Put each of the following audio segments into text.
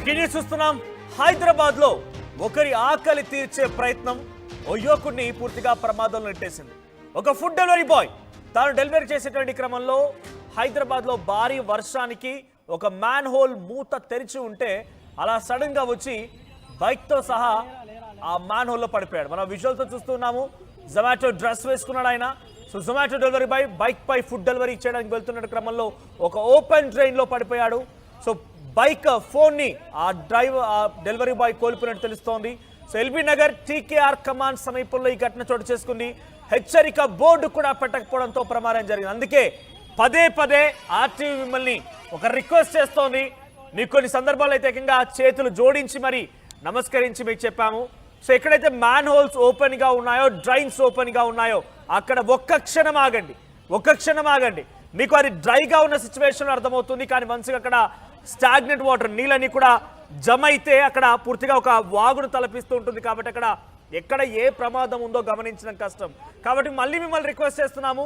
Breaking చూస్తున్నాం. హైదరాబాద్ లో ఒకరి ఆకలి తీర్చే ప్రయత్నం ఓ యువకుడిని పూర్తిగా ప్రమాదంలో నెట్టేసింది. ఒక ఫుడ్ డెలివరీ బాయ్ తాను డెలివరీ చేసేటువంటి క్రమంలో హైదరాబాద్ లో భారీ వర్షానికి ఒక మ్యాన్ హోల్ మూత తెరిచి ఉంటే అలా సడన్ గా వచ్చి బైక్ తో సహా ఆ మ్యాన్ హోల్ లో పడిపోయాడు. మనం విజువల్ తో చూస్తున్నాము. జొమాటో డ్రెస్ వేసుకున్నాడు ఆయన. So Zomato delivery boy bike పై ఫుడ్ డెలివరీ చేయడానికి వెళ్తున్న క్రమంలో ఒక ఓపెన్ డ్రైన్ లో పడిపోయాడు. సో బైక్ ఫోన్ ని ఆ డెలివరీ బాయ్ కోల్పోయినట్టు తెలుస్తోంది. So LB Nagar TKR command సమీపంలో ఈ ఘటన చోటు చేసుకుంది. హెచ్చరిక బోర్డు కూడా పెట్టకపోవడంతో ప్రమాదం జరిగింది. అందుకే పదే పదే ఆర్టీవీ మిమ్మల్ని ఒక రిక్వెస్ట్ చేస్తోంది. మీకు కొన్ని సందర్భాల్లో అయితే ఏకంగా చేతులు జోడించి మరి నమస్కరించి మీకు చెప్పాము. సో ఎక్కడైతే మ్యాన్ హోల్స్ ఓపెన్ గా ఉన్నాయో, డ్రైన్స్ ఓపెన్ గా ఉన్నాయో అక్కడ ఒక్క క్షణం ఆగండి. మీకు అది డ్రైగా ఉన్న సిచ్యువేషన్ అర్థమవుతుంది. కానీ వన్స్ అక్కడ స్టాగ్నెంట్ వాటర్ నీళ్ళని కూడా జమ అయితే అక్కడ పూర్తిగా ఒక వాగును తలపిస్తూ ఉంటుంది. కాబట్టి అక్కడ ఎక్కడ ఏ ప్రమాదం ఉందో గమనించడం కష్టం. కాబట్టి మళ్ళీ మిమ్మల్ని రిక్వెస్ట్ చేస్తున్నాము,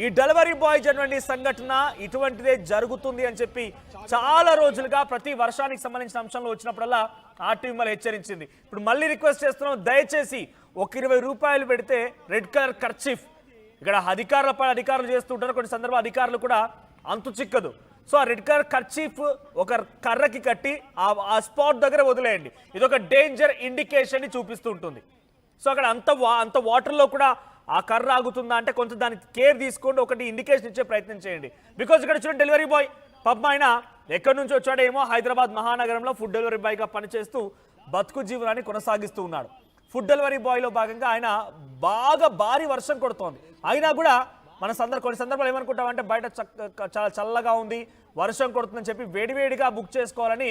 ఈ డెలివరీ బాయ్ జరిగిన సంఘటన ఇటువంటిదే జరుగుతుంది అని చెప్పి చాలా రోజులుగా ప్రతి వర్షానికి సంబంధించిన అంశంలో వచ్చినప్పుడల్లా ఆర్టీవీ మిమ్మల్ని హెచ్చరించింది. ఇప్పుడు మళ్ళీ రిక్వెస్ట్ చేస్తున్నాం, దయచేసి ఒక 20 రూపాయలు పెడితే రెడ్ కలర్ కర్చీఫ్ ఇక్కడ అధికారులు చేస్తుంటారు. కొన్ని సందర్భాలు అధికారులు కూడా అంతు చిక్కదు. సో ఆ రెడ్ కలర్ కర్చీఫ్ ఒక కర్రకి కట్టి ఆ స్పాట్ దగ్గర వదిలేయండి. ఇది ఒక డేంజర్ ఇండికేషన్ ని చూపిస్తూ ఉంటుంది. సో అక్కడ అంత వాటర్లో కూడా ఆ కర్ర ఆగుతుందా అంటే కొంచెం దానికి కేర్ తీసుకోండి, ఒకటి ఇండికేషన్ ఇచ్చే ప్రయత్నం చేయండి. బికాజ్ ఇక్కడ చూడండి, డెలివరీ బాయ్ పాపం ఆయన ఎక్కడి నుంచి వచ్చాడేమో హైదరాబాద్ మహానగరంలో ఫుడ్ డెలివరీ బాయ్గా పనిచేస్తూ బతుకు జీవనాన్ని కొనసాగిస్తూ ఉన్నాడు. ఫుడ్ డెలివరీ బాయ్లో భాగంగా ఆయన బాగా భారీ వర్షం కొడుతోంది. అయినా కూడా కొన్ని సందర్భాలు ఏమనుకుంటామంటే బయట చాలా చల్లగా ఉంది, వర్షం కొడుతుందని చెప్పి వేడివేడిగా బుక్ చేసుకోవాలని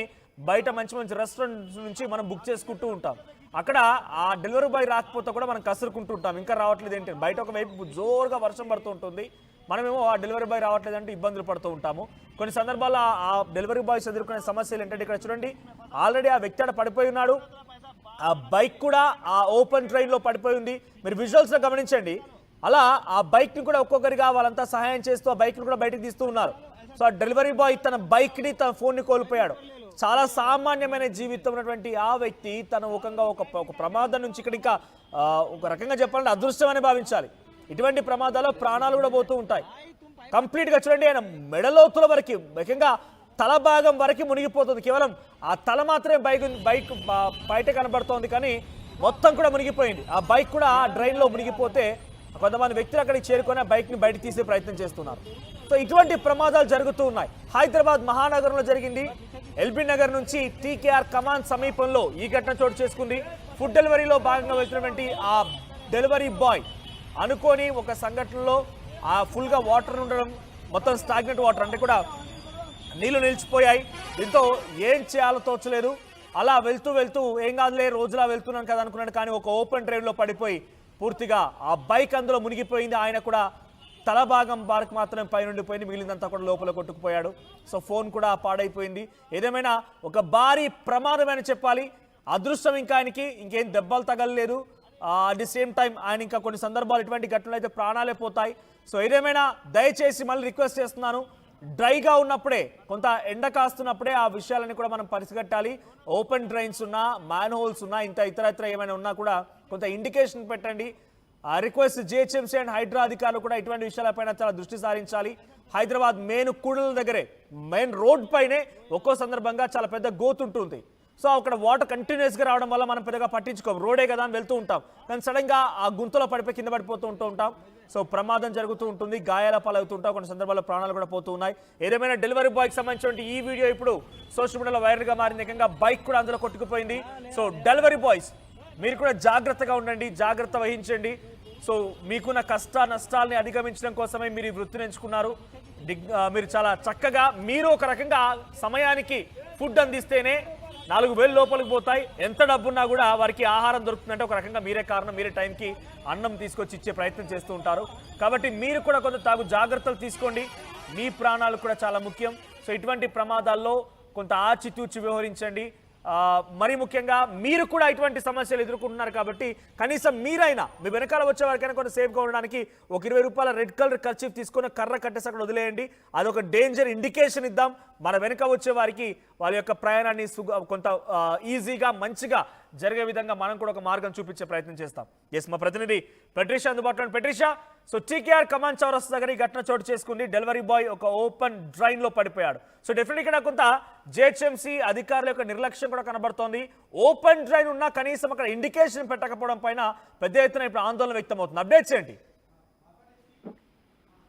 బయట మంచి రెస్టారెంట్స్ నుంచి మనం బుక్ చేసుకుంటూ ఉంటాం. అక్కడ ఆ డెలివరీ బాయ్ రాకపోతే కూడా మనం కసురుకుంటూ ఉంటాం, ఇంకా రావట్లేదు ఏంటి. బయట ఒకవైపు జోరుగా వర్షం పడుతూ ఉంటుంది, మనమేమో ఆ డెలివరీ బాయ్ రావట్లేదంటే ఇబ్బందులు పడుతూ ఉంటాము. కొన్ని సందర్భాల్లో ఆ డెలివరీ బాయ్స్ ఎదుర్కొనే సమస్యలు ఏంటంటే ఇక్కడ చూడండి, ఆల్రెడీ ఆ వ్యక్తి పడిపోయి ఉన్నాడు. ఆ బైక్ కూడా ఆ ఓపెన్ ట్రైన్లో పడిపోయి ఉంది. మీరు విజువల్స్లో గమనించండి. అలా ఆ బైక్ని కూడా ఒక్కొక్కరిగా వాళ్ళంతా సహాయం చేస్తూ ఆ బైక్ని కూడా బయటకు తీస్తూ ఉన్నారు. సో ఆ డెలివరీ బాయ్ తన బైక్ని తన ఫోన్ని కోల్పోయాడు. చాలా సామాన్యమైన జీవితం ఉన్నటువంటి ఆ వ్యక్తి తన ఒక ప్రమాదం నుంచి ఇక్కడ ఇంకా ఒక రకంగా చెప్పాలంటే అదృష్టం అని భావించాలి. ఇటువంటి ప్రమాదాల్లో ప్రాణాలు కూడా పోతూ ఉంటాయి. కంప్లీట్గా చూడండి, ఆయన మెడలోతుల వరకు ముఖ్యంగా తల భాగం వరకు మునిగిపోతుంది. కేవలం ఆ తల మాత్రమే బైక్ బయట కనబడుతోంది, కానీ మొత్తం కూడా మునిగిపోయింది. ఆ బైక్ కూడా ఆ డ్రైన్లో మునిగిపోతే కొంతమంది వ్యక్తులు అక్కడికి చేరుకొని ఆ బైక్ని బయట తీసే ప్రయత్నం చేస్తున్నారు. సో ఇటువంటి ప్రమాదాలు జరుగుతూ ఉన్నాయి. హైదరాబాద్ మహానగరంలో జరిగింది. ఎల్బీ నగర్ నుంచి టీకేఆర్ కమాండ్ సమీపంలో ఈ ఘటన చోటు చేసుకుంది. ఫుడ్ డెలివరీలో భాగంగా వెళ్తున్నటువంటి ఆ డెలివరీ బాయ్ అనుకోని ఒక సంఘటనలో ఆ ఫుల్గా వాటర్ ఉండడం, మొత్తం స్టాగ్నెంట్ వాటర్ అంటే కూడా నీళ్లు నిలిచిపోయాయి. దీంతో ఏం చేయాలో తోచలేదు. అలా వెళ్తూ ఏం కాదులే రోజులా వెళ్తున్నాను కదా అనుకున్నాడు. కానీ ఒక ఓపెన్ డ్రైన్లో పడిపోయి పూర్తిగా ఆ బైక్ అందులో మునిగిపోయింది. ఆయన కూడా తల భాగం బారకు మాత్రమే పైనుండిపోయింది, మిగిలిందంతా కూడా లోపల కొట్టుకుపోయాడు. సో ఫోన్ కూడా పాడైపోయింది. ఏదేమైనా ఒక భారీ ప్రమాదమని చెప్పాలి. అదృష్టం ఇంకా ఆయనకి ఇంకేం దెబ్బలు తగలలేదు. అట్ ది సేమ్ టైం ఆయన ఇంకా కొన్ని సందర్భాలు ఇటువంటి ఘటనలు అయితే ప్రాణాలే పోతాయి. సో ఏదేమైనా దయచేసి మళ్ళీ రిక్వెస్ట్ చేస్తున్నాను, డ్రైగా ఉన్నప్పుడే, కొంత ఎండ కాస్తున్నప్పుడే ఆ విషయాలని కూడా మనం పరిసిగట్టాలి. ఓపెన్ డ్రైన్స్ ఉన్నా, మ్యాన్ హోల్స్ ఉన్నా, ఇతర ఏమైనా ఉన్నా కూడా కొంత ఇండికేషన్ పెట్టండి. రిక్వెస్ట్ జిహెచ్ఎంసీ అండ్ హైడ్రా అధికారులు కూడా ఇటువంటి విషయాలపైన చాలా దృష్టి సారించాలి. హైదరాబాద్ కూడల దగ్గరే మెయిన్ రోడ్ పైనే ఒక్కో సందర్భంగా చాలా పెద్ద గోతుంటుంది. సో అక్కడ వాటర్ కంటిన్యూస్గా రావడం వల్ల మనం పెద్దగా పట్టించుకోం, రోడే కదా అని వెళ్తూ ఉంటాం. కానీ సడన్గా ఆ గుంతలో పడిపోయి కింద పడిపోతూ ఉంటాం. సో ప్రమాదం జరుగుతూ ఉంటుంది, గాయాల పాలవుతూ ఉంటాం, కొన్ని సందర్భాల్లో ప్రాణాలు కూడా పోతూ ఉన్నాయి. ఏదేమైనా డెలివరీ బాయ్కి సంబంధించిన ఈ వీడియో ఇప్పుడు సోషల్ మీడియాలో వైరల్గా మారింది. ఏకంగా బైక్ కూడా అందులో కొట్టుకుపోయింది. సో డెలివరీ బాయ్స్ మీరు కూడా జాగ్రత్తగా ఉండండి, జాగ్రత్త వహించండి. సో మీకున్న కష్ట నష్టాలని అధిగమించడం కోసమే మీరు ఈ వృత్తిని ఎంచుకున్నారు. మీరు చాలా చక్కగా మీరు ఒక రకంగా సమయానికి ఫుడ్ అందిస్తేనే 4,000 లోపలికి పోతాయి. ఎంత డబ్బున్నా కూడా వారికి ఆహారం దొరుకుతుందంటే ఒక రకంగా మీరే కారణం. మీరే టైంకి అన్నం తీసుకొచ్చి ఇచ్చే ప్రయత్నం చేస్తూ ఉంటారు. కాబట్టి మీరు కూడా కొంత జాగ్రత్తలు తీసుకోండి, మీ ప్రాణాలు కూడా చాలా ముఖ్యం. సో ఇటువంటి ప్రమాదాల్లో కొంత ఆచితూచి వ్యవహరించండి. మరి ముఖ్యంగా మీరు కూడా ఇటువంటి సమస్యలు ఎదుర్కొంటున్నారు కాబట్టి కనీసం మీరైనా మీ వెనకాల వచ్చే వారికైనా కొంచెం సేఫ్గా ఉండడానికి ఒక 20 రూపాయల రెడ్ కలర్ కర్చీఫ్ తీసుకొని కర్ర కట్టేసి అక్కడ వదిలేయండి. అదొక డేంజర్ ఇండికేషన్ ఇద్దాం మన వెనక వచ్చే వారికి వాళ్ళ యొక్క ప్రయాణాన్ని కొంత ఈజీగా మంచిగా జరిగే విధంగా మనం కూడా ఒక మార్గం చూపించే ప్రయత్నం చేస్తాం. ఎస్, మా ప్రతినిధి పెట్రిషా అందుబాటులో. పెట్రిషా, సో టీకేఆర్ కమాండ్ చౌరస్తా దగ్గర ఈ ఘటన చోటు చేసుకుంది. డెలివరీ బాయ్ ఒక ఓపెన్ డ్రైన్ లో పడిపోయాడు. సో డెఫినెట్ ఇక్కడ కొంత జిహెచ్ఎంసీ అధికారుల యొక్క నిర్లక్ష్యం కూడా కనబడుతోంది. ఓపెన్ డ్రైన్ ఉన్నా కనీసం అక్కడ ఇండికేషన్ పెట్టకపోవడం పైన పెద్ద ఎత్తున ఇప్పుడు ఆందోళన వ్యక్తం అవుతుంది. అప్డేట్స్ ఏంటి?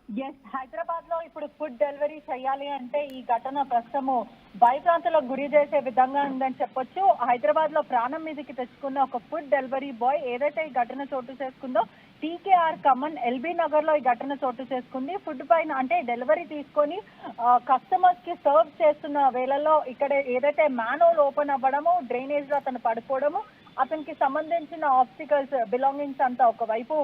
ఎస్, హైదరాబాద్ లో ఇప్పుడు ఫుడ్ డెలివరీ చేయాలి అంటే ఈ ఘటన ప్రస్తుతము భయభ్రాంతులకు గురి చేసే విధంగా ఉందని చెప్పొచ్చు. హైదరాబాద్ లో ప్రాణం మీదకి తెచ్చుకున్న ఒక ఫుడ్ డెలివరీ బాయ్ ఏదైతే ఈ ఘటన చోటు చేసుకుందో టీకేఆర్ కమన్ ఎల్బీ నగర్ లో ఈ ఘటన చోటు చేసుకుంది. ఫుడ్ పైన అంటే డెలివరీ తీసుకొని కస్టమర్స్ కి సర్వ్ చేస్తున్న వేళల్లో ఇక్కడ ఏదైతే మ్యాన్హోల్ ఓపెన్ అవ్వడము, డ్రైనేజ్ లో అతను పడిపోవడము, అతనికి సంబంధించిన ఆబ్స్టికల్స్ బిలాంగింగ్స్ అంతా ఒకవైపు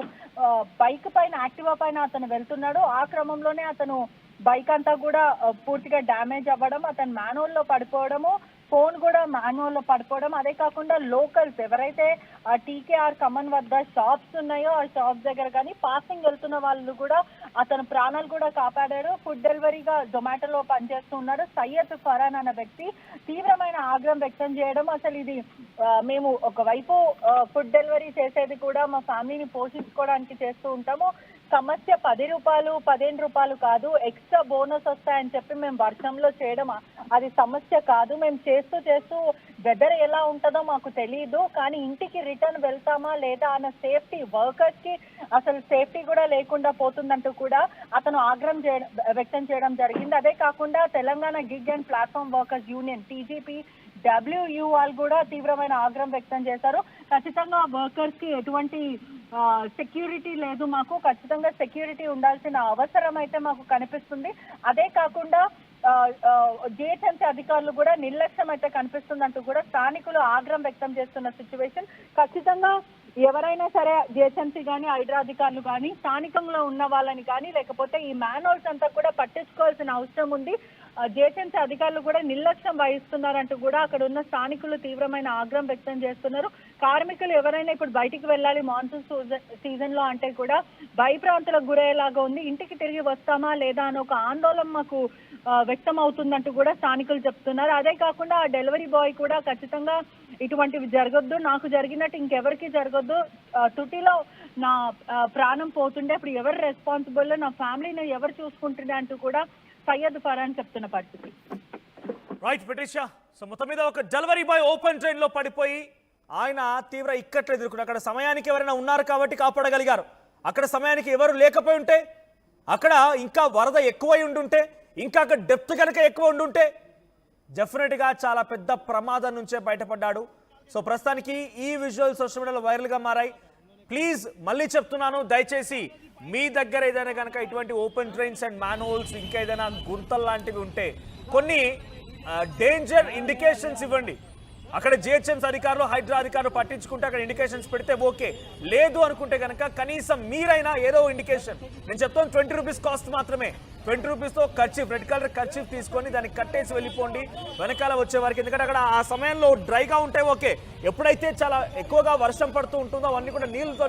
బైక్ పైన యాక్టివా పైన అతను వెళ్తున్నాడు. ఆ క్రమంలోనే అతను బైక్ అంతా కూడా పూర్తిగా డ్యామేజ్ అవ్వడం, అతను మ్యాన్హోల్ లో పడిపోవడము, ఫోన్ కూడా మ్యాన్హోల్ లో పడిపోవడం. అదే కాకుండా లోకల్స్ ఎవరైతే టీకేఆర్ కమన్ వద్ద షాప్స్ ఉన్నాయో ఆ షాప్స్ దగ్గర కానీ పాసింగ్ వెళ్తున్న వాళ్ళు కూడా అతను ప్రాణాలు కూడా కాపాడాడు. ఫుడ్ డెలివరీగా జొమాటోలో పనిచేస్తూ ఉన్నాడు సయ్యద్ ఫరాన్ అనే వ్యక్తి తీవ్రమైన ఆగ్రహం వ్యక్తం చేయడం, అసలు ఇది మేము ఒకవైపు ఫుడ్ డెలివరీ చేసేది కూడా మా ఫ్యామిలీని పోషించుకోవడానికి చేస్తూ ఉంటాము, సమస్య 10 రూపాయలు 15 రూపాయలు కాదు, ఎక్స్ట్రా బోనస్ వస్తాయని చెప్పి మేము వర్షంలో చేయడం అది సమస్య కాదు. మేము చేస్తూ వెదర్ ఎలా ఉంటుందో మాకు తెలియదు, కానీ ఇంటికి రిటర్న్ వెళ్తామా లేదా అన్న సేఫ్టీ వర్కర్స్ కి అసలు సేఫ్టీ కూడా లేకుండా పోతుందంటూ కూడా అతను ఆగ్రహం వ్యక్తం చేయడం జరిగింది. అదే కాకుండా Telangana gig and platform workers union TGP WU వాళ్ళు కూడా తీవ్రమైన ఆగ్రహం వ్యక్తం చేశారు. ఖచ్చితంగా వర్కర్స్ కి ఎటువంటి సెక్యూరిటీ లేదు, మాకు ఖచ్చితంగా సెక్యూరిటీ ఉండాల్సిన అవసరం అయితే మాకు కనిపిస్తుంది. అదే కాకుండా జిహెచ్ఎంసీ అధికారులు కూడా నిర్లక్ష్యం అయితే కనిపిస్తుందంటూ కూడా స్థానికులు ఆగ్రహం వ్యక్తం చేస్తున్న సిచ్యువేషన్. ఖచ్చితంగా ఎవరైనా సరే జిహెచ్ఎంసీ కానీ హైడ్రా అధికారులు కానీ స్థానికంలో ఉన్న వాళ్ళని కానీ లేకపోతే ఈ మ్యాన్హోల్స్ అంతా కూడా పట్టించుకోవాల్సిన అవసరం ఉంది. జిహెచ్ఎంసీ అధికారులు కూడా నిర్లక్ష్యం వహిస్తున్నారంటూ కూడా అక్కడ ఉన్న స్థానికులు తీవ్రమైన ఆగ్రహం వ్యక్తం చేస్తున్నారు. కార్మికులు ఎవరైనా ఇప్పుడు బయటికి వెళ్ళాలి మాన్సూన్ సీజన్ లో అంటే కూడా భయభ్రాంతులకు గురయ్యేలాగా ఉంది, ఇంటికి తిరిగి వస్తామా లేదా అని ఒక ఆందోళన మాకు వ్యక్తం అవుతుందంటూ కూడా స్థానికులు చెప్తున్నారు. అదే కాకుండా ఆ డెలివరీ బాయ్ కూడా ఖచ్చితంగా ఇటువంటివి జరగొద్దు, నాకు జరిగినట్టు ఇంకెవరికి జరగొద్దు, తుటిలో నా ప్రాణం పోతుండే ఇప్పుడు ఎవరు రెస్పాన్సిబుల్, నా ఫ్యామిలీని ఎవరు చూసుకుంటుండే అంటూ కూడా సయ్యద్ ఫరాన్ చెప్తున్న పరిస్థితి. రైట్ పెట్రిషా, సో మొత్తం మీద ఒక డెలివరీ బాయ్ ఓపెన్ ట్రైన్ లో పడిపోయి ఆయన తీవ్ర ఇక్కట్లు ఎదుర్కొన్నారు. అక్కడ సమయానికి ఎవరైనా ఉన్నారు కాబట్టి కాపాడగలిగారు. అక్కడ సమయానికి ఎవరు లేకపోయి ఉంటే, అక్కడ ఇంకా వరద ఎక్కువై ఉండుంటే, ఇంకా అక్కడ డెప్త్ కనుక ఎక్కువ ఉండుంటే డెఫినెట్గా చాలా పెద్ద ప్రమాదం నుంచే బయటపడ్డాడు. సో ప్రస్తుతానికి ఈ విజువల్ సోషల్ మీడియాలో వైరల్గా మారాయి. ప్లీజ్ మళ్ళీ చెప్తున్నాను, దయచేసి మీ దగ్గర ఏదైనా కనుక ఇటువంటి ఓపెన్ ట్రైన్స్ అండ్ మ్యాన్హోల్స్ ఇంకా ఏదైనా గుంతలు లాంటివి ఉంటే కొన్ని డేంజర్ ఇండికేషన్స్ ఇవ్వండి. అక్కడ జిహెచ్ఎంసీ అధికారులు హైడ్రా అధికారులు పట్టించుకుంటే అక్కడ ఇండికేషన్స్ పెడితే ఓకే, లేదు అనుకుంటే కనుక కనీసం మీరైనా ఏదో ఇండికేషన్, నేను చెప్తాను 20 రూపీస్ కాస్ట్ మాత్రమే, 20 రూపీస్తో కర్చీఫ్ రెడ్ కలర్ కర్చీఫ్ తీసుకొని దాన్ని కట్టేసి వెళ్ళిపోండి వెనకాల వచ్చే వారికి. ఎందుకంటే అక్కడ ఆ సమయంలో డ్రైగా ఉంటే ఓకే, ఎప్పుడైతే చాలా ఎక్కువగా వర్షం పడుతూ ఉంటుందో అవన్నీ కూడా నీళ్ళతో